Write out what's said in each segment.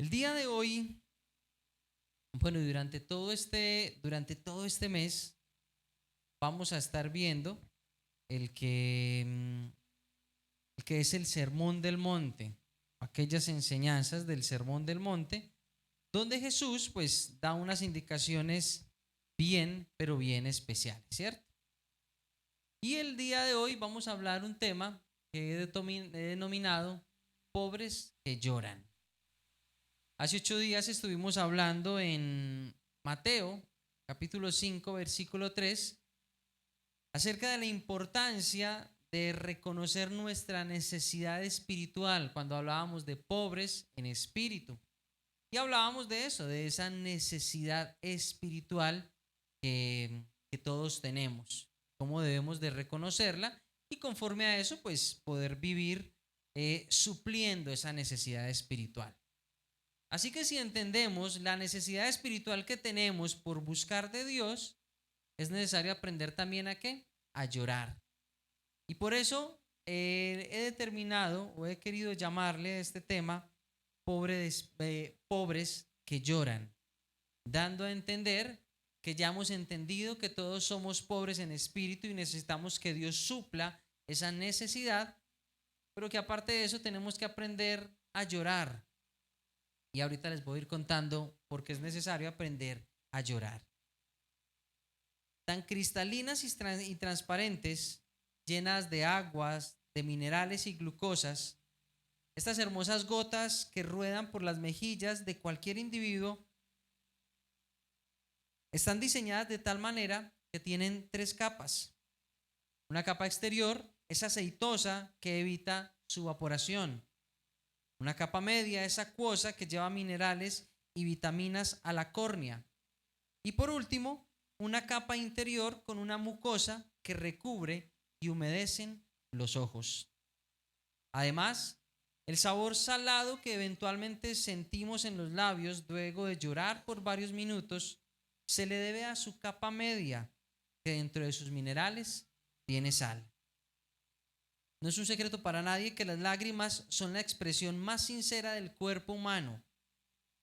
El día de hoy, bueno, y durante todo este mes, vamos a estar viendo el que, mm, el que es el Sermón del Monte, aquellas enseñanzas del Sermón del Monte, donde Jesús pues da unas indicaciones bien, pero bien especiales, ¿cierto? Y el día de hoy vamos a hablar un tema que he denominado pobres que lloran. Hace 8 días estuvimos hablando en Mateo, capítulo 5, versículo 3, acerca de la importancia de reconocer nuestra necesidad espiritual cuando hablábamos de pobres en espíritu. Y hablábamos de eso, de esa necesidad espiritual que todos tenemos, cómo debemos de reconocerla y conforme a eso, pues poder vivir supliendo esa necesidad espiritual. Así que si entendemos la necesidad espiritual que tenemos por buscar de Dios, es necesario aprender también a qué, a llorar. Y por eso he determinado o he querido llamarle a este tema pobres que lloran, dando a entender que ya hemos entendido que todos somos pobres en espíritu y necesitamos que Dios supla esa necesidad, pero que aparte de eso tenemos que aprender a llorar. Y ahorita les voy a ir contando por qué es necesario aprender a llorar. Tan cristalinas y transparentes, llenas de aguas, de minerales y glucosas, estas hermosas gotas que ruedan por las mejillas de cualquier individuo están diseñadas de tal manera que tienen 3 capas. Una capa exterior es aceitosa que evita su evaporación. Una capa media es acuosa que lleva minerales y vitaminas a la córnea. Y por último, una capa interior con una mucosa que recubre y humedecen los ojos. Además, el sabor salado que eventualmente sentimos en los labios luego de llorar por varios minutos se le debe a su capa media, que dentro de sus minerales tiene sal. No es un secreto para nadie que las lágrimas son la expresión más sincera del cuerpo humano,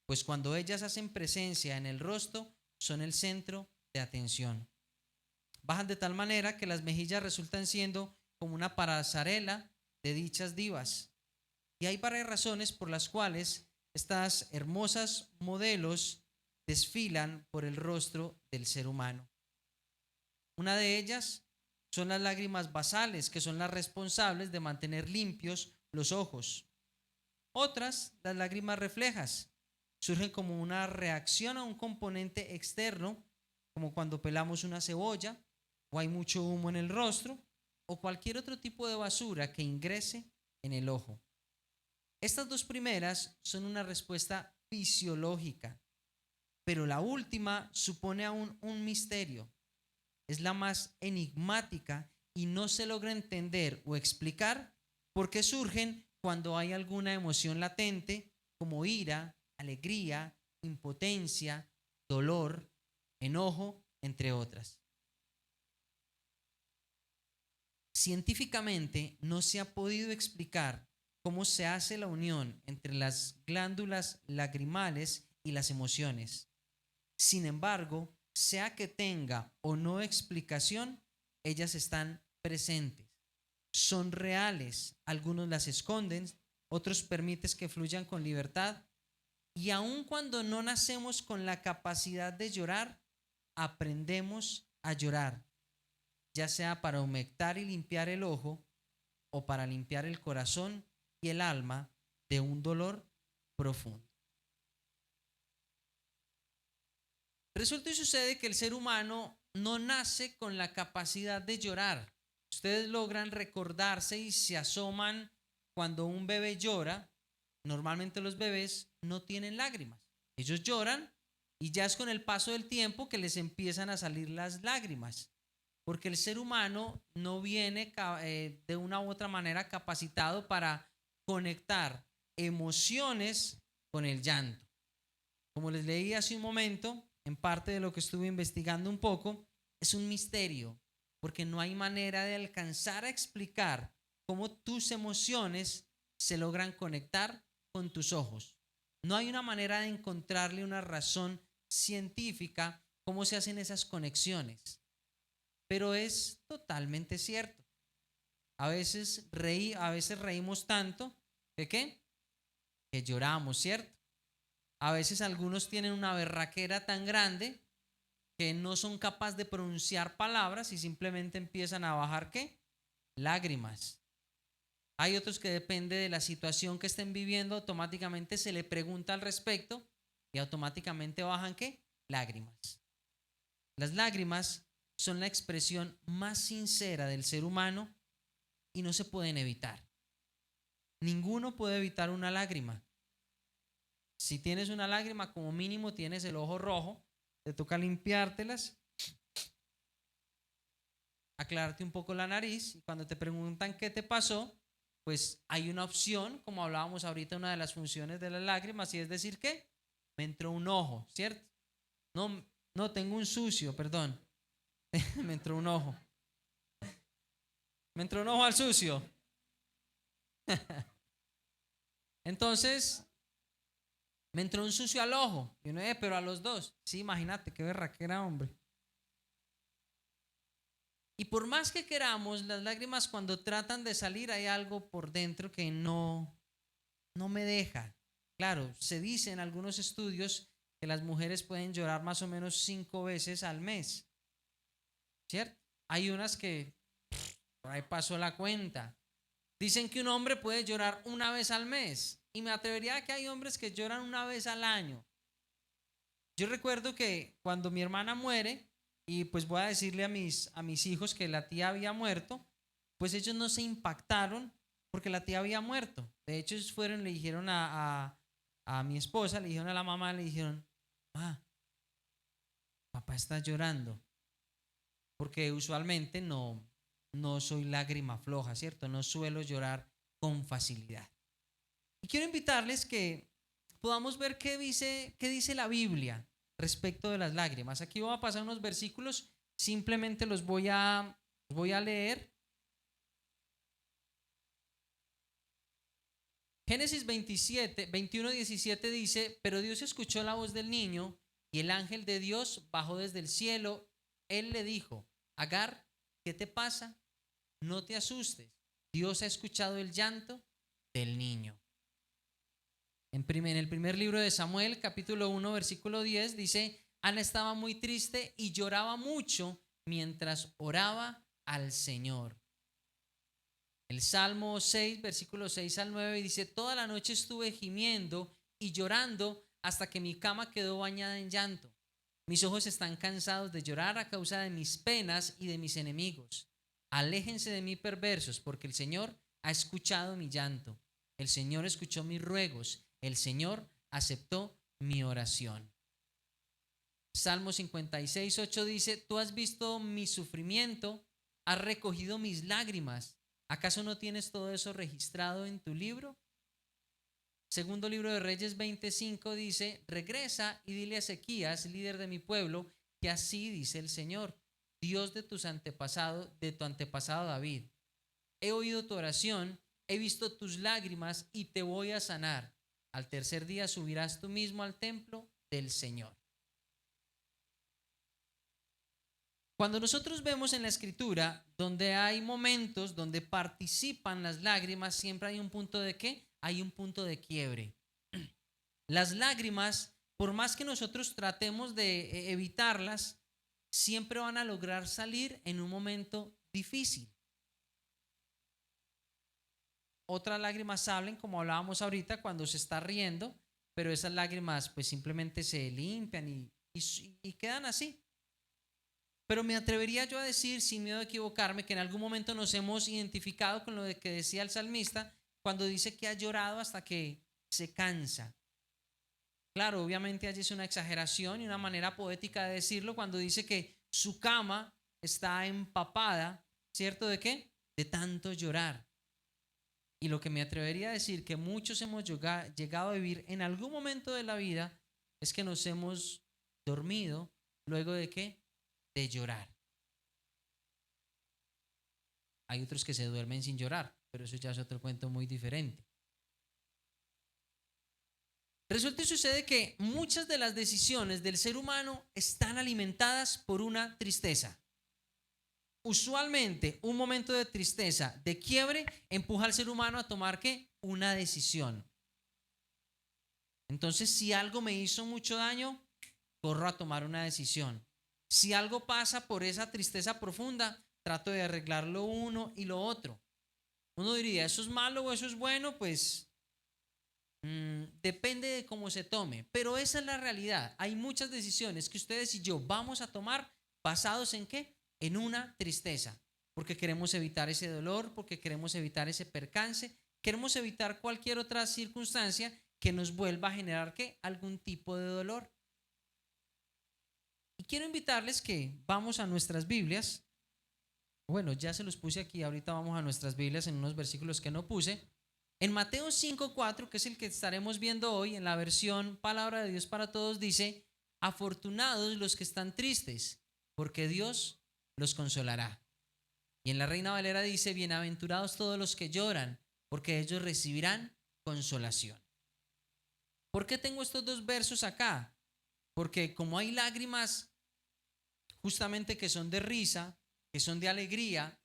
pues cuando ellas hacen presencia en el rostro, son el centro de atención. Bajan de tal manera que las mejillas resultan siendo como una pasarela de dichas divas. Y hay varias razones por las cuales estas hermosas modelos desfilan por el rostro del ser humano. Una de ellas son las lágrimas basales, que son las responsables de mantener limpios los ojos. Otras, las lágrimas reflejas, surgen como una reacción a un componente externo, como cuando pelamos una cebolla o hay mucho humo en el rostro o cualquier otro tipo de basura que ingrese en el ojo. Estas 2 primeras son una respuesta fisiológica, pero la última supone aún un misterio. Es la más enigmática y no se logra entender o explicar por qué surgen cuando hay alguna emoción latente como ira, alegría, impotencia, dolor, enojo, entre otras. Científicamente no se ha podido explicar cómo se hace la unión entre las glándulas lagrimales y las emociones. Sin embargo, sea que tenga o no explicación, ellas están presentes, son reales, algunos las esconden, otros permiten que fluyan con libertad y aun cuando no nacemos con la capacidad de llorar, aprendemos a llorar, ya sea para humectar y limpiar el ojo o para limpiar el corazón y el alma de un dolor profundo. Resulta y sucede que el ser humano no nace con la capacidad de llorar. Ustedes logran recordarse y se asoman cuando un bebé llora. Normalmente los bebés no tienen lágrimas. Ellos lloran y ya es con el paso del tiempo que les empiezan a salir las lágrimas. Porque el ser humano no viene de una u otra manera capacitado para conectar emociones con el llanto. Como les leí hace un momento, en parte de lo que estuve investigando un poco, es un misterio, porque no hay manera de alcanzar a explicar cómo tus emociones se logran conectar con tus ojos. No hay una manera de encontrarle una razón científica cómo se hacen esas conexiones, pero es totalmente cierto. A veces reímos tanto que ¿qué? Que lloramos, ¿cierto? A veces algunos tienen una berraquera tan grande que no son capaces de pronunciar palabras y simplemente empiezan a bajar ¿qué? Lágrimas. Hay otros que depende de la situación que estén viviendo, automáticamente se le pregunta al respecto y automáticamente bajan ¿qué? Lágrimas. Las lágrimas son la expresión más sincera del ser humano y no se pueden evitar. Ninguno puede evitar una lágrima. Si tienes una lágrima, como mínimo tienes el ojo rojo, te toca limpiártelas, aclararte un poco la nariz y cuando te preguntan qué te pasó, pues hay una opción, como hablábamos ahorita, una de las funciones de las lágrimas, y es decir que me entró un ojo, ¿cierto? No, no tengo un sucio, perdón. Me entró un ojo. Me entró un ojo al sucio. Entonces, me entró un sucio al ojo. Y uno, pero a los dos. Sí, imagínate, qué berraquera, hombre. Y por más que queramos, las lágrimas cuando tratan de salir, hay algo por dentro que no me deja. Claro, se dice en algunos estudios que las mujeres pueden llorar más o menos 5 veces al mes, ¿cierto? Hay unas que por ahí pasó la cuenta. Dicen que un hombre puede llorar una vez al mes y me atrevería a que hay hombres que lloran una vez al año. Yo recuerdo que cuando mi hermana muere, y pues voy a decirle a mis hijos que la tía había muerto, pues ellos no se impactaron porque la tía había muerto. De hecho, ellos fueron y le dijeron a mi esposa, le dijeron a la mamá, le dijeron, ah, papá está llorando. Porque usualmente no soy lágrima floja, ¿cierto? No suelo llorar con facilidad. Y quiero invitarles que podamos ver qué dice la Biblia respecto de las lágrimas. Aquí voy a pasar unos versículos, simplemente voy a leer. Génesis 27, 21, 17 dice, pero Dios escuchó la voz del niño y el ángel de Dios bajó desde el cielo. Él le dijo, Agar, ¿qué te pasa? No te asustes. Dios ha escuchado el llanto del niño. En el primer libro de Samuel, capítulo 1, versículo 10, dice, Ana estaba muy triste y lloraba mucho mientras oraba al Señor. El Salmo 6, versículo 6 al 9 dice, toda la noche estuve gimiendo y llorando hasta que mi cama quedó bañada en llanto. Mis ojos están cansados de llorar a causa de mis penas y de mis enemigos. Aléjense de mí perversos, porque el Señor ha escuchado mi llanto. El Señor escuchó mis ruegos. El Señor aceptó mi oración. Salmo 56, 8 dice, tú has visto mi sufrimiento, has recogido mis lágrimas. ¿Acaso no tienes todo eso registrado en tu libro? Segundo libro de Reyes 25 dice, regresa y dile a Ezequías, líder de mi pueblo, que así dice el Señor, Dios de tus antepasados, de tu antepasado David. He oído tu oración, he visto tus lágrimas y te voy a sanar. Al tercer día subirás tú mismo al templo del Señor. Cuando nosotros vemos en la escritura donde hay momentos donde participan las lágrimas, siempre hay un punto de ¿qué? Hay un punto de quiebre. Las lágrimas, por más que nosotros tratemos de evitarlas, siempre van a lograr salir en un momento difícil. Otras lágrimas salen, como hablábamos ahorita, cuando se está riendo, pero esas lágrimas pues simplemente se limpian y quedan así. Pero me atrevería yo a decir, sin miedo a equivocarme, que en algún momento nos hemos identificado con lo que decía el salmista cuando dice que ha llorado hasta que se cansa. Claro, obviamente allí es una exageración y una manera poética de decirlo cuando dice que su cama está empapada, ¿cierto? ¿De qué? De tanto llorar. Y lo que me atrevería a decir que muchos hemos llegado a vivir en algún momento de la vida es que nos hemos dormido luego de qué? De llorar. Hay otros que se duermen sin llorar, pero eso ya es otro cuento muy diferente. Resulta y sucede que muchas de las decisiones del ser humano están alimentadas por una tristeza. Usualmente, un momento de tristeza, de quiebre, empuja al ser humano a tomar ¿qué? Una decisión. Entonces, si algo me hizo mucho daño, corro a tomar una decisión. Si algo pasa por esa tristeza profunda, trato de arreglar lo uno y lo otro. Uno diría, ¿eso es malo o eso es bueno? Pues depende de cómo se tome. Pero esa es la realidad. Hay muchas decisiones que ustedes y yo vamos a tomar basados en ¿qué? En una tristeza. Porque queremos evitar ese dolor, porque queremos evitar ese percance, queremos evitar cualquier otra circunstancia que nos vuelva a generar ¿qué? Algún tipo de dolor. Y quiero invitarles que vamos a nuestras Biblias. Bueno, ya se los puse aquí, ahorita vamos a nuestras Biblias en unos versículos que no puse. En Mateo 5:4, que es el que estaremos viendo hoy, en la versión Palabra de Dios para Todos, dice: afortunados los que están tristes, porque Dios los consolará. Y en la Reina Valera dice: bienaventurados todos los que lloran, porque ellos recibirán consolación. ¿Por qué tengo estos dos versos acá? Porque como hay lágrimas justamente que son de risa, que son de alegría,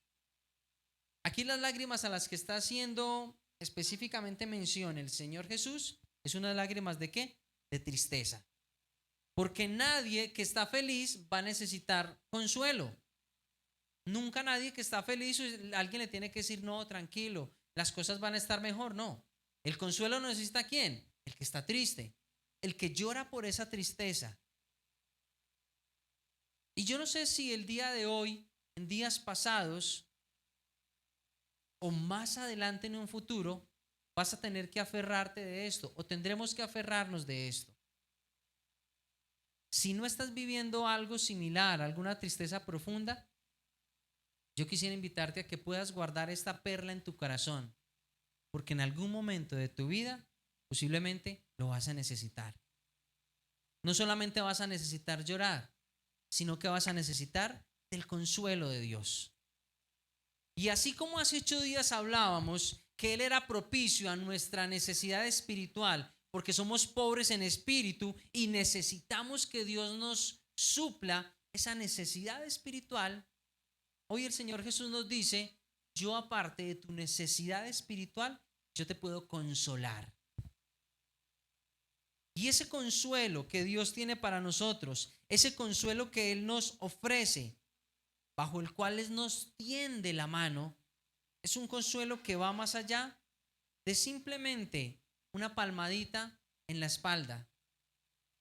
aquí las lágrimas a las que está haciendo específicamente mención el Señor Jesús es unas lágrimas ¿de qué? De tristeza. Porque nadie que está feliz va a necesitar consuelo. Nunca nadie que está feliz, alguien le tiene que decir, no, tranquilo, las cosas van a estar mejor. No, el consuelo no necesita ¿a quién? El que está triste, el que llora por esa tristeza. Y yo no sé si el día de hoy, en días pasados o más adelante en un futuro, vas a tener que aferrarte de esto o tendremos que aferrarnos de esto. Si no estás viviendo algo similar, alguna tristeza profunda, yo quisiera invitarte a que puedas guardar esta perla en tu corazón, porque en algún momento de tu vida posiblemente lo vas a necesitar. No solamente vas a necesitar llorar, sino que vas a necesitar del consuelo de Dios. Y así como hace 8 días hablábamos que Él era propicio a nuestra necesidad espiritual, porque somos pobres en espíritu y necesitamos que Dios nos supla esa necesidad espiritual, hoy el Señor Jesús nos dice: yo aparte de tu necesidad espiritual, yo te puedo consolar. Y ese consuelo que Dios tiene para nosotros, ese consuelo que Él nos ofrece, bajo el cual Él nos tiende la mano, es un consuelo que va más allá de simplemente una palmadita en la espalda.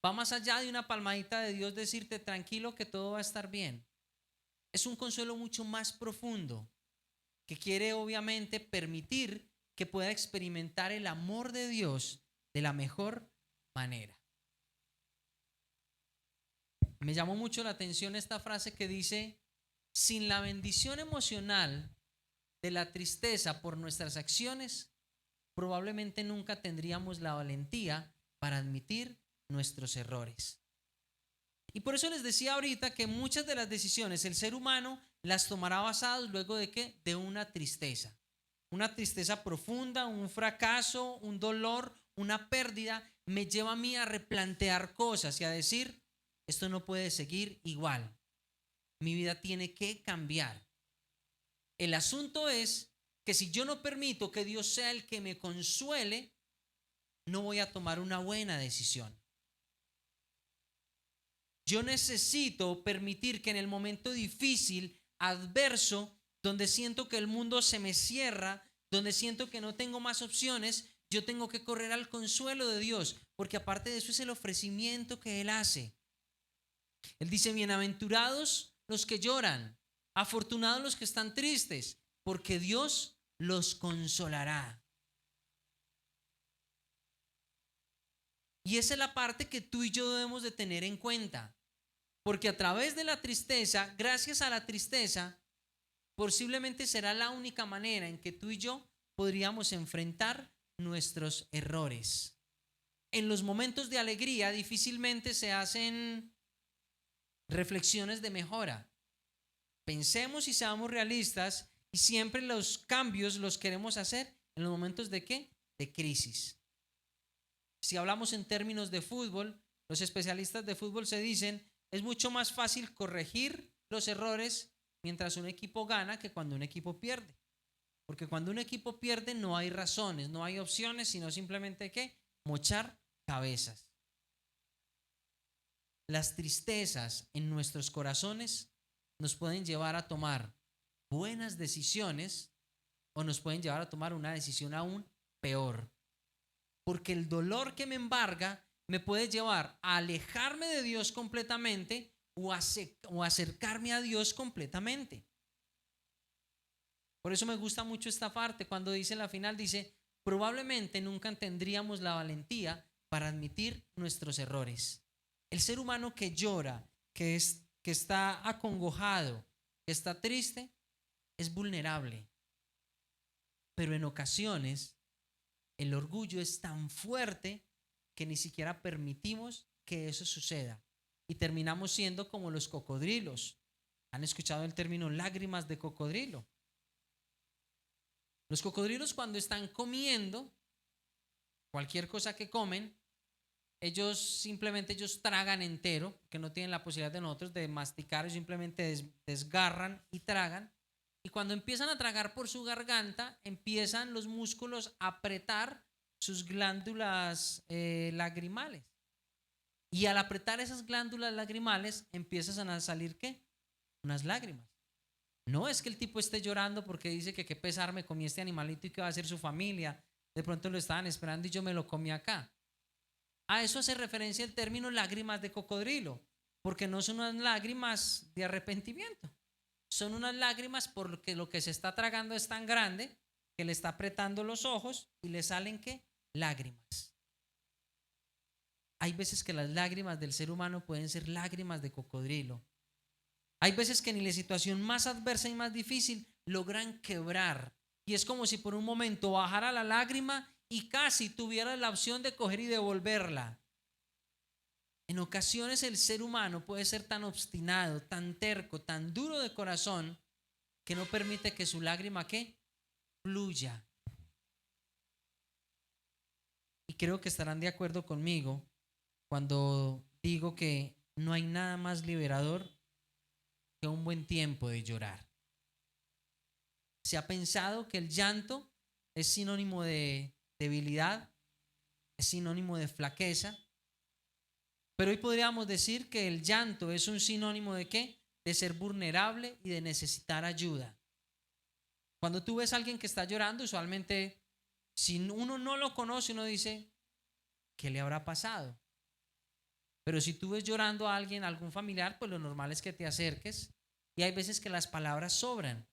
Va más allá de una palmadita de Dios decirte tranquilo que todo va a estar bien. Es un consuelo mucho más profundo que quiere obviamente permitir que pueda experimentar el amor de Dios de la mejor manera. Me llamó mucho la atención esta frase que dice: sin la bendición emocional de la tristeza por nuestras acciones, probablemente nunca tendríamos la valentía para admitir nuestros errores. Y por eso les decía ahorita que muchas de las decisiones el ser humano las tomará basadas luego de ¿qué? De una tristeza profunda, un fracaso, un dolor, una pérdida, me lleva a mí a replantear cosas y a decir: esto no puede seguir igual, mi vida tiene que cambiar. El asunto es que si yo no permito que Dios sea el que me consuele, no voy a tomar una buena decisión. Yo necesito permitir que en el momento difícil, adverso, donde siento que el mundo se me cierra, donde siento que no tengo más opciones, yo tengo que correr al consuelo de Dios, porque aparte de eso es el ofrecimiento que Él hace. Él dice: bienaventurados los que lloran, afortunados los que están tristes, porque Dios los consolará. Y esa es la parte que tú y yo debemos de tener en cuenta, porque a través de la tristeza, gracias a la tristeza, posiblemente será la única manera en que tú y yo podríamos enfrentar nuestros errores. En los momentos de alegría difícilmente se hacen reflexiones de mejora. Pensemos y seamos realistas, y siempre los cambios los queremos hacer en los momentos de ¿qué? De crisis. Si hablamos en términos de fútbol, los especialistas de fútbol se dicen, es mucho más fácil corregir los errores mientras un equipo gana que cuando un equipo pierde. Porque cuando un equipo pierde no hay razones, no hay opciones, sino simplemente ¿qué? Mochar cabezas. Las tristezas en nuestros corazones nos pueden llevar a tomar buenas decisiones o nos pueden llevar a tomar una decisión aún peor. Porque el dolor que me embarga me puede llevar a alejarme de Dios completamente o acercarme a Dios completamente. Por eso me gusta mucho esta parte cuando dice en la final, dice, probablemente nunca tendríamos la valentía para admitir nuestros errores. El ser humano que llora, que está acongojado, que está triste, es vulnerable. Pero en ocasiones el orgullo es tan fuerte que ni siquiera permitimos que eso suceda. Y terminamos siendo como los cocodrilos. ¿Han escuchado el término lágrimas de cocodrilo? Los cocodrilos cuando están comiendo cualquier cosa que comen, ellos tragan entero, que no tienen la posibilidad de nosotros de masticar, simplemente desgarran y tragan. Y cuando empiezan a tragar por su garganta, empiezan los músculos a apretar sus glándulas lagrimales. Y al apretar esas glándulas lagrimales, empiezan a salir ¿qué? Unas lágrimas. No es que el tipo esté llorando porque dice que qué pesar me comí este animalito y qué va a hacer su familia. De pronto lo estaban esperando y yo me lo comí acá. A eso hace referencia el término lágrimas de cocodrilo, porque no son unas lágrimas de arrepentimiento. Son unas lágrimas porque lo que se está tragando es tan grande que le está apretando los ojos y le salen ¿qué? Lágrimas. Hay veces que las lágrimas del ser humano pueden ser lágrimas de cocodrilo. Hay veces que ni la situación más adversa y más difícil logran quebrar. Y es como si por un momento bajara la lágrima y casi tuviera la opción de coger y devolverla. En ocasiones el ser humano puede ser tan obstinado, tan terco, tan duro de corazón que no permite que su lágrima ¿qué? Fluya. Y creo que estarán de acuerdo conmigo cuando digo que no hay nada más liberador que un buen tiempo de llorar. Se ha pensado que el llanto es sinónimo de debilidad, es sinónimo de flaqueza, pero hoy podríamos decir que el llanto es un sinónimo de ¿qué? De ser vulnerable y de necesitar ayuda. Cuando tú ves a alguien que está llorando, usualmente si uno no lo conoce, uno dice, ¿qué le habrá pasado? Pero si tú ves llorando a alguien, a algún familiar, pues lo normal es que te acerques. Y hay veces que las palabras sobran.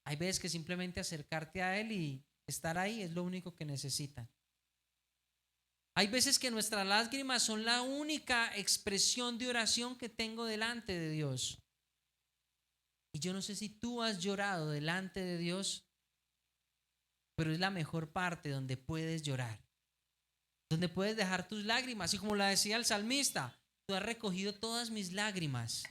Hay veces que simplemente acercarte a él y estar ahí es lo único que necesitan. Hay veces que nuestras lágrimas son la única expresión de oración que tengo delante de Dios. Y yo no sé si tú has llorado delante de Dios, pero es la mejor parte donde puedes llorar, donde puedes dejar tus lágrimas. Y como la decía el salmista, tú has recogido todas mis lágrimas,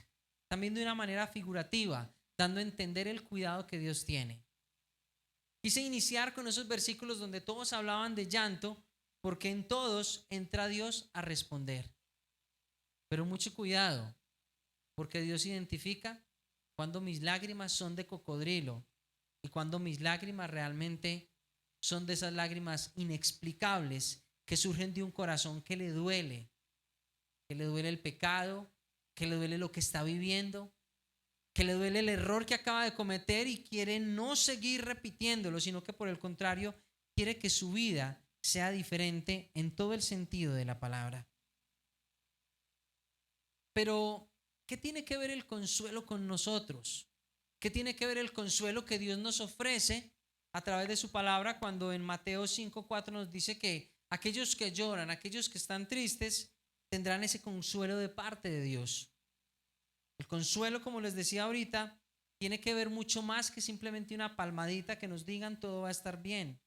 también de una manera figurativa, dando a entender el cuidado que Dios tiene. Quise iniciar con esos versículos donde todos hablaban de llanto, porque en todos entra Dios a responder. Pero mucho cuidado, porque Dios identifica cuando mis lágrimas son de cocodrilo y cuando mis lágrimas realmente son de esas lágrimas inexplicables que surgen de un corazón que le duele el pecado, que le duele lo que está viviendo, que le duele el error que acaba de cometer y quiere no seguir repitiéndolo, sino que por el contrario quiere que su vida sea diferente en todo el sentido de la palabra. Pero, ¿qué tiene que ver el consuelo con nosotros? ¿Qué tiene que ver el consuelo que Dios nos ofrece a través de su palabra cuando en Mateo 5:4 nos dice que aquellos que lloran, aquellos que están tristes, tendrán ese consuelo de parte de Dios? El consuelo, como les decía ahorita, tiene que ver mucho más que simplemente una palmadita que nos digan todo va a estar bien.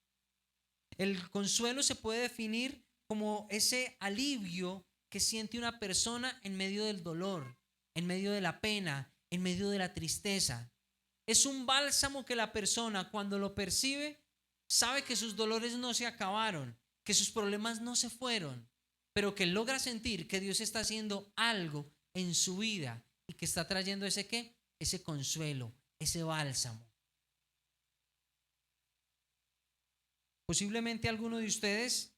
El consuelo se puede definir como ese alivio que siente una persona en medio del dolor, en medio de la pena, en medio de la tristeza. Es un bálsamo que la persona cuando lo percibe sabe que sus dolores no se acabaron que sus problemas no se fueron, pero que logra sentir que Dios está haciendo algo en su vida y que está trayendo ese ¿qué? Ese consuelo, ese bálsamo. Posiblemente alguno de ustedes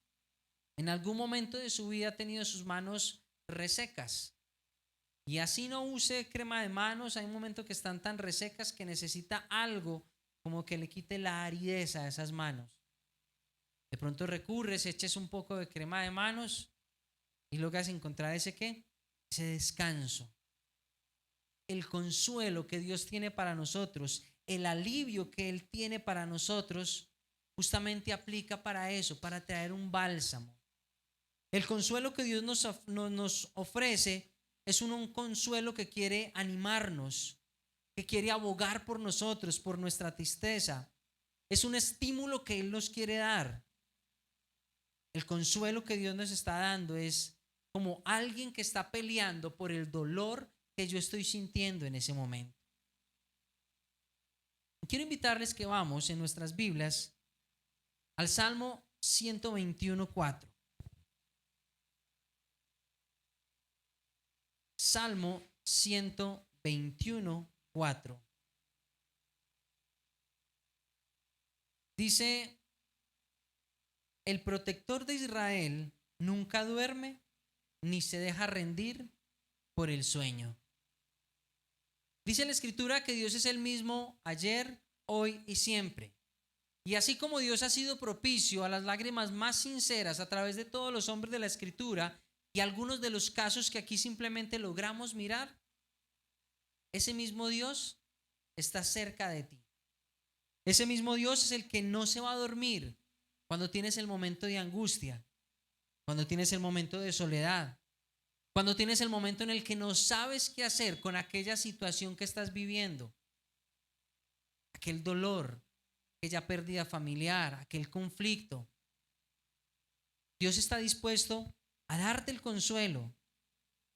en algún momento de su vida ha tenido sus manos resecas. Y así no use crema de manos, hay un momento que están tan resecas que necesita algo como que le quite la aridez a esas manos. De pronto recurres, eches un poco de crema de manos y logras encontrar ese ¿qué? Ese descanso. El consuelo que Dios tiene para nosotros, el alivio que Él tiene para nosotros, justamente aplica para eso, para traer un bálsamo. El consuelo que Dios nos ofrece es un consuelo que quiere animarnos, que quiere abogar por nosotros, por nuestra tristeza. Es un estímulo que Él nos quiere dar. El consuelo que Dios nos está dando es como alguien que está peleando por el dolor que yo estoy sintiendo en ese momento. Quiero invitarles que vamos en nuestras Biblias al Salmo 121:4. Salmo 121:4. Dice: el protector de Israel nunca duerme ni se deja rendir por el sueño. Dice la Escritura que Dios es el mismo ayer, hoy y siempre. Y así como Dios ha sido propicio a las lágrimas más sinceras a través de todos los hombres de la Escritura y algunos de los casos que aquí simplemente logramos mirar, ese mismo Dios está cerca de ti. Ese mismo Dios es el que no se va a dormir cuando tienes el momento de angustia, cuando tienes el momento de soledad, cuando tienes el momento en el que no sabes qué hacer con aquella situación que estás viviendo, aquel dolor, aquella pérdida familiar, aquel conflicto. Dios está dispuesto a darte el consuelo.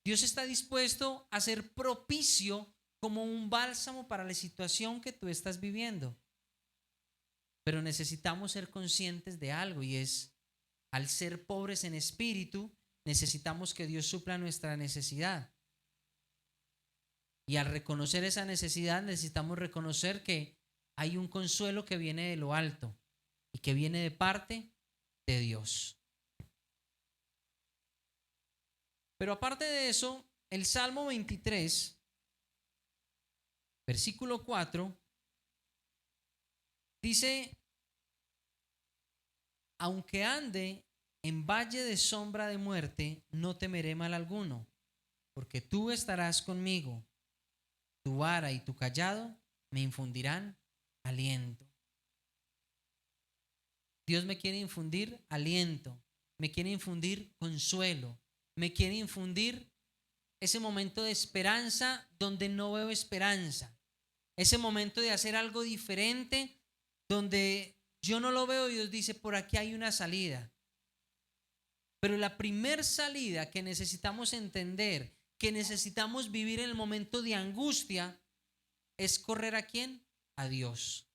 Dios está dispuesto a ser propicio como un bálsamo para la situación que tú estás viviendo. Pero necesitamos ser conscientes de algo, y es, al ser pobres en espíritu, necesitamos que Dios supla nuestra necesidad. Y al reconocer esa necesidad, necesitamos reconocer que hay un consuelo que viene de lo alto y que viene de parte de Dios. Pero aparte de eso, el Salmo 23, versículo 4, dice: aunque ande en valle de sombra de muerte, no temeré mal alguno, porque tú estarás conmigo. Tu vara y tu cayado me infundirán aliento. Dios me quiere infundir aliento, me quiere infundir consuelo, me quiere infundir ese momento de esperanza donde no veo esperanza, ese momento de hacer algo diferente donde yo no lo veo y Dios dice: por aquí hay una salida. Pero la primer salida que necesitamos entender, que necesitamos vivir en el momento de angustia, es correr ¿a quién? A Dios.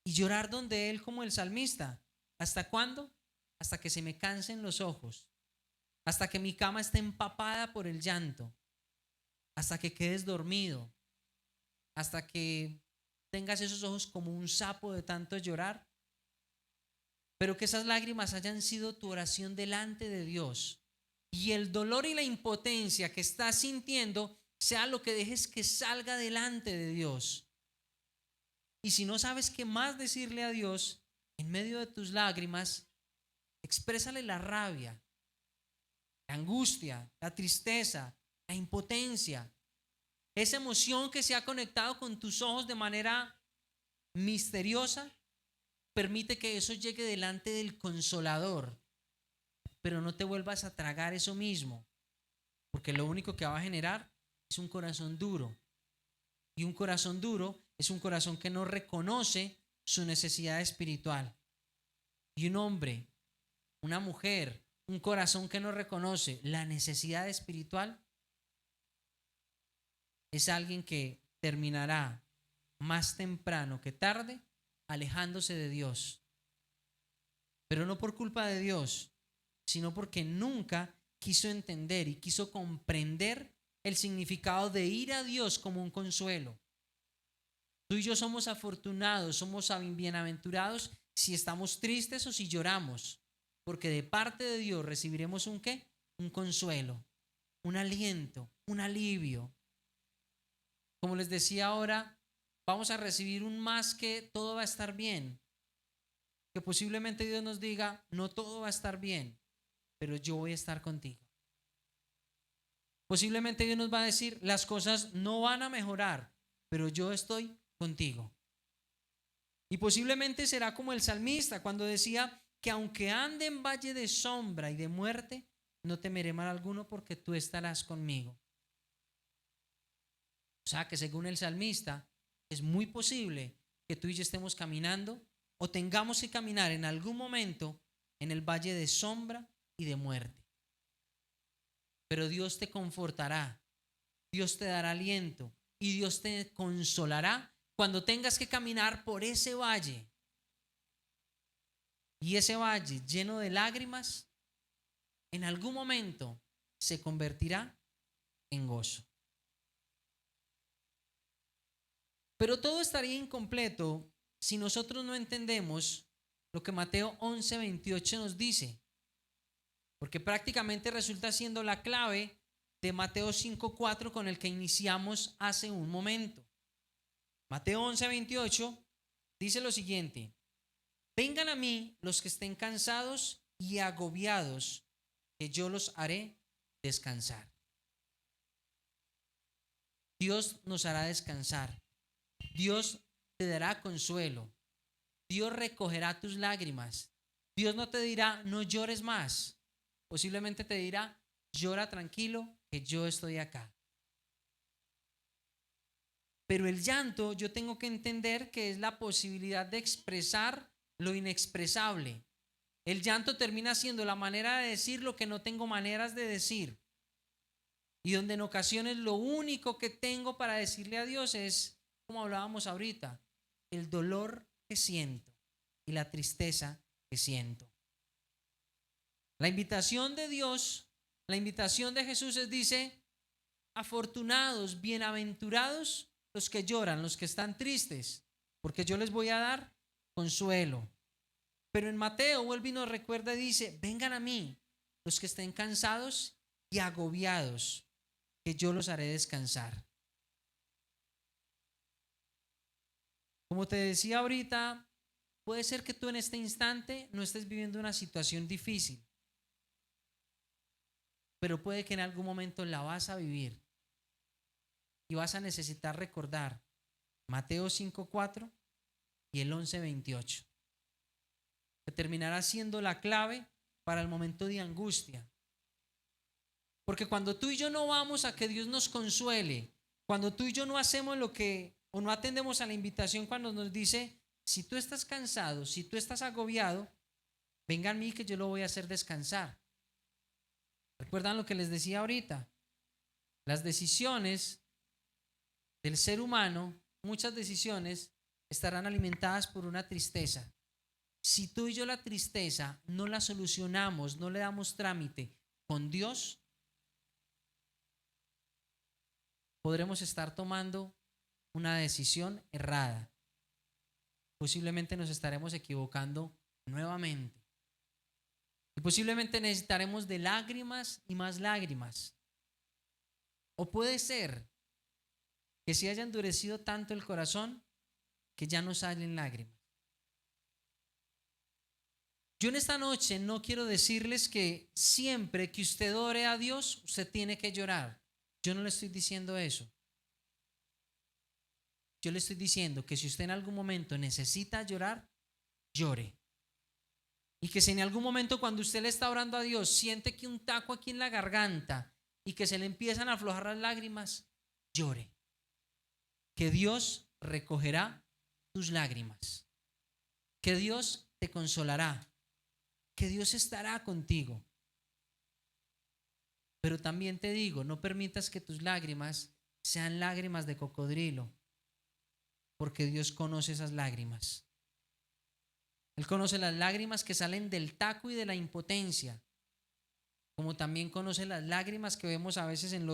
Y llorar donde Él, como el salmista. ¿Hasta cuándo? Hasta que se me cansen los ojos, hasta que mi cama esté empapada por el llanto, hasta que quedes dormido, hasta que tengas esos ojos como un sapo de tanto llorar. Pero que esas lágrimas hayan sido tu oración delante de Dios, y el dolor y la impotencia que estás sintiendo sea lo que dejes que salga delante de Dios. Y si no sabes qué más decirle a Dios, en medio de tus lágrimas, exprésale la rabia, la angustia, la tristeza, la impotencia, esa emoción que se ha conectado con tus ojos de manera misteriosa. Permite que eso llegue delante del Consolador, pero no te vuelvas a tragar eso mismo, porque lo único que va a generar es un corazón duro. Y un corazón duro es un corazón que no reconoce su necesidad espiritual. Y un hombre, una mujer, un corazón que no reconoce la necesidad espiritual, es alguien que terminará más temprano que tarde alejándose de Dios. pero no por culpa de Dios, sino porque nunca quiso entender y quiso comprender el significado de ir a Dios como un consuelo. Tú y yo somos afortunados, somos bienaventurados si estamos tristes o si lloramos, porque de parte de Dios recibiremos un ¿qué? Un consuelo, un aliento, un alivio. Como les decía ahora, vamos a recibir un más que todo va a estar bien. Que posiblemente Dios nos diga, no todo va a estar bien, pero yo voy a estar contigo. Posiblemente Dios nos va a decir, las cosas no van a mejorar, pero yo estoy contigo. Y posiblemente será como el salmista cuando decía que aunque ande en valle de sombra y de muerte, no temeré mal alguno porque tú estarás conmigo. O sea que según el salmista, es muy posible que tú y yo estemos caminando o tengamos que caminar en algún momento en el valle de sombra y de muerte. Pero Dios te confortará, Dios te dará aliento y Dios te consolará cuando tengas que caminar por ese valle. Y ese valle lleno de lágrimas, en algún momento se convertirá en gozo. Pero todo estaría incompleto si nosotros no entendemos lo que Mateo 11:28 nos dice. Porque prácticamente resulta siendo la clave de Mateo 5:4 con el que iniciamos hace un momento. Mateo 11:28 dice lo siguiente: vengan a mí los que estén cansados y agobiados, que yo los haré descansar. Dios nos hará descansar. Dios te dará consuelo. Dios recogerá tus lágrimas. Dios no te dirá, no llores más. Posiblemente te dirá, llora tranquilo, que yo estoy acá. Pero el llanto, yo tengo que entender que es la posibilidad de expresar lo inexpresable. El llanto termina siendo la manera de decir lo que no tengo maneras de decir. Y donde en ocasiones lo único que tengo para decirle a Dios es, como hablábamos ahorita, el dolor que siento y la tristeza que siento. La invitación de Dios, la invitación de Jesús dice, afortunados, bienaventurados los que lloran, los que están tristes, porque yo les voy a dar consuelo. Pero en Mateo vuelve y nos recuerda y dice, vengan a mí los que estén cansados y agobiados, que yo los haré descansar. Como te decía ahorita, puede ser que tú en este instante no estés viviendo una situación difícil, pero puede que en algún momento la vas a vivir y vas a necesitar recordar Mateo 5:4 y el 11:28, que terminará siendo la clave para el momento de angustia. Porque cuando tú y yo no vamos a que Dios nos consuele, cuando tú y yo no hacemos lo que, o no atendemos a la invitación cuando nos dice, si tú estás cansado, si tú estás agobiado, venga a mí que yo lo voy a hacer descansar. ¿Recuerdan lo que les decía ahorita? Las decisiones del ser humano, muchas decisiones estarán alimentadas por una tristeza. Si tú y yo la tristeza no la solucionamos, no le damos trámite con Dios, podremos estar tomando una decisión errada. Posiblemente nos estaremos equivocando nuevamente. Y posiblemente necesitaremos de lágrimas y más lágrimas. O puede ser que se haya endurecido tanto el corazón que ya no salen lágrimas. Yo en esta noche no quiero decirles que siempre que usted ore a Dios, usted tiene que llorar. Yo no le estoy diciendo eso. Yo le estoy diciendo que si usted en algún momento necesita llorar, llore. Y que si en algún momento cuando usted le está orando a Dios siente que un taco aquí en la garganta y que se le empiezan a aflojar las lágrimas, llore. Que Dios recogerá tus lágrimas. Que Dios te consolará. Que Dios estará contigo. Pero también te digo, no permitas que tus lágrimas sean lágrimas de cocodrilo, porque Dios conoce esas lágrimas. Él conoce las lágrimas que salen del taco y de la impotencia, como también conoce las lágrimas que vemos a veces en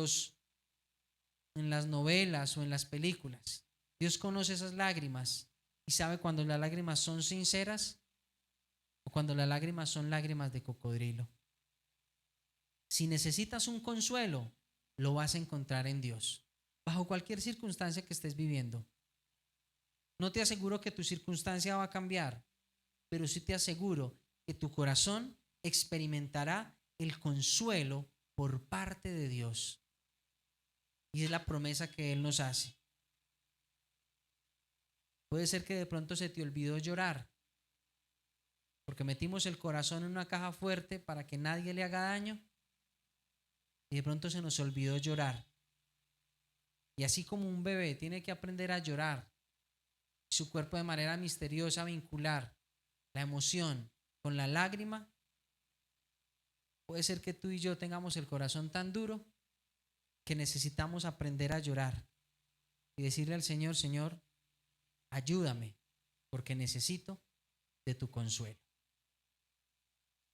las novelas o en las películas. Dios conoce esas lágrimas y sabe cuando las lágrimas son sinceras o cuando las lágrimas son lágrimas de cocodrilo. Si necesitas un consuelo, lo vas a encontrar en Dios, bajo cualquier circunstancia que estés viviendo. No te aseguro que tu circunstancia va a cambiar, pero sí te aseguro que tu corazón experimentará el consuelo por parte de Dios. Y es la promesa que Él nos hace. Puede ser que de pronto se te olvidó llorar, porque metimos el corazón en una caja fuerte para que nadie le haga daño, y de pronto se nos olvidó llorar. Y así como un bebé tiene que aprender a llorar, su cuerpo de manera misteriosa vincular la emoción con la lágrima, puede ser que tú y yo tengamos el corazón tan duro que necesitamos aprender a llorar y decirle al Señor: Señor, ayúdame, porque necesito de tu consuelo.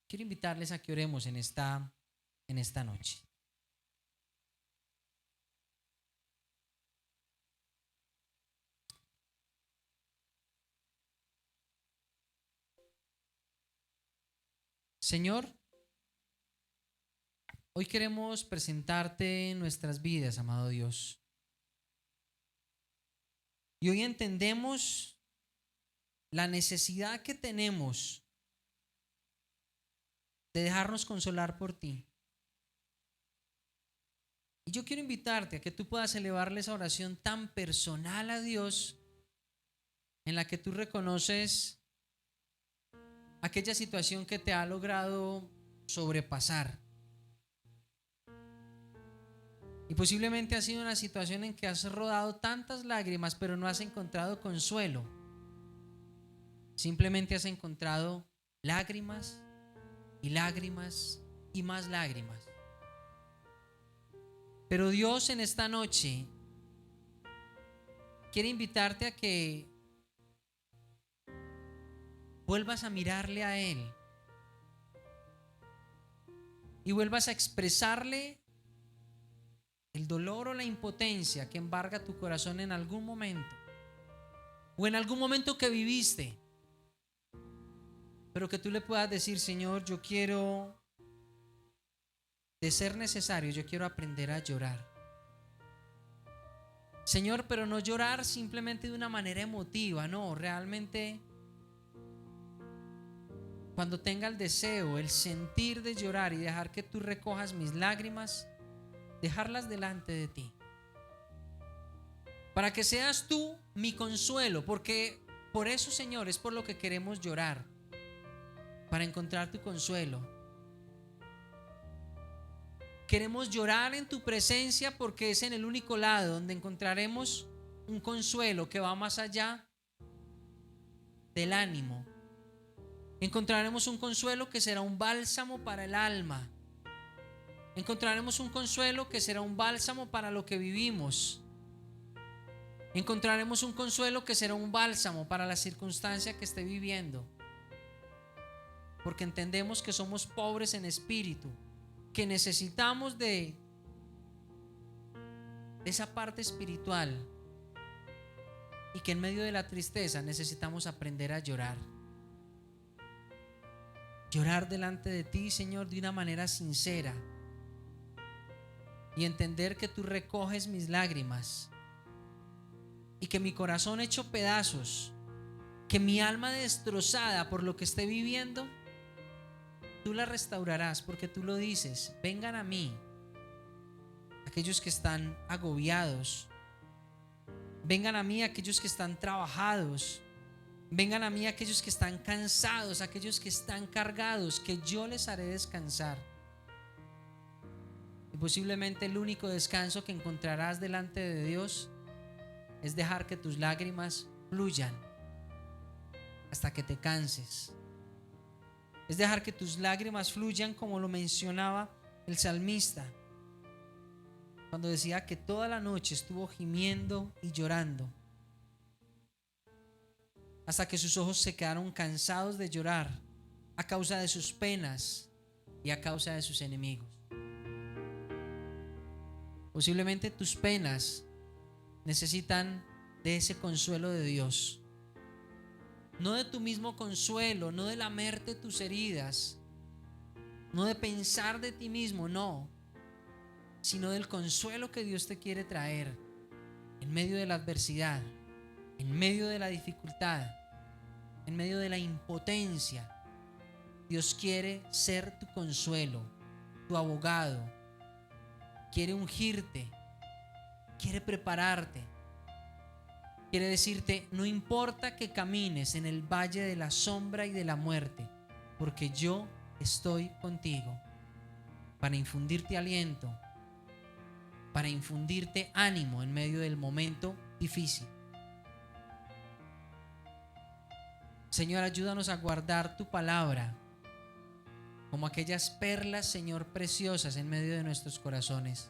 Quiero invitarles a que oremos en esta noche. Señor, hoy queremos presentarte nuestras vidas, amado Dios. Y hoy entendemos la necesidad que tenemos de dejarnos consolar por ti. Y yo quiero invitarte a que tú puedas elevarle esa oración tan personal a Dios, en la que tú reconoces aquella situación que te ha logrado sobrepasar. Y posiblemente ha sido una situación en que has rodado tantas lágrimas, pero no has encontrado consuelo. Simplemente has encontrado lágrimas y lágrimas y más lágrimas. Pero Dios en esta noche quiere invitarte a que vuelvas a mirarle a Él y vuelvas a expresarle el dolor o la impotencia que embarga tu corazón en algún momento, o en algún momento que viviste, pero que tú le puedas decir: Señor, yo quiero, de ser necesario, yo quiero aprender a llorar. Señor, pero no llorar simplemente de una manera emotiva, no, realmente cuando tenga el deseo, el sentir de llorar y dejar que tú recojas mis lágrimas, dejarlas delante de ti, para que seas tú mi consuelo, porque por eso, Señor, es por lo que queremos llorar, para encontrar tu consuelo. Queremos llorar en tu presencia porque es en el único lado donde encontraremos un consuelo que va más allá del ánimo. Encontraremos un consuelo que será un bálsamo para el alma. Encontraremos un consuelo que será un bálsamo para lo que vivimos. Encontraremos un consuelo que será un bálsamo para la circunstancia que esté viviendo. Porque entendemos que somos pobres en espíritu, que necesitamos de esa parte espiritual, y que en medio de la tristeza necesitamos aprender a llorar. Llorar delante de ti, Señor, de una manera sincera, y entender que tú recoges mis lágrimas y que mi corazón hecho pedazos, que mi alma destrozada por lo que esté viviendo, tú la restaurarás, porque tú lo dices: vengan a mí aquellos que están agobiados, vengan a mí aquellos que están trabajados, vengan a mí aquellos que están cansados, aquellos que están cargados, que yo les haré descansar. Y posiblemente el único descanso que encontrarás delante de Dios es dejar que tus lágrimas fluyan hasta que te canses. Es dejar que tus lágrimas fluyan, como lo mencionaba el salmista, cuando decía que toda la noche estuvo gimiendo y llorando. hasta que sus ojos se quedaron cansados de llorar a causa de sus penas y a causa de sus enemigos. Posiblemente tus penas necesitan de ese consuelo de Dios, no de tu mismo consuelo, no de lamerte tus heridas, no de pensar de ti mismo, no, sino del consuelo que Dios te quiere traer en medio de la adversidad, en medio de la dificultad, en medio de la impotencia. Dios quiere ser tu consuelo, tu abogado, quiere ungirte, quiere prepararte, quiere decirte: no importa que camines en el valle de la sombra y de la muerte, porque yo estoy contigo, para infundirte aliento, para infundirte ánimo en medio del momento difícil. Señor, ayúdanos a guardar tu palabra como aquellas perlas, Señor, preciosas en medio de nuestros corazones.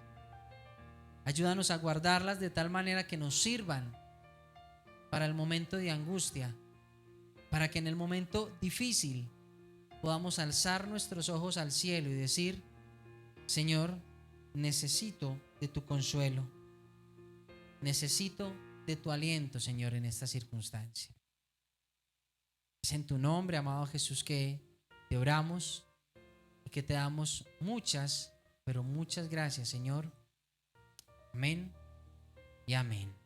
Ayúdanos a guardarlas de tal manera que nos sirvan para el momento de angustia, para que en el momento difícil podamos alzar nuestros ojos al cielo y decir: Señor, necesito de tu consuelo, necesito de tu aliento, Señor, en esta circunstancia. Es en tu nombre, amado Jesús, que te oramos y que te damos muchas, pero muchas gracias, Señor. Amén y amén.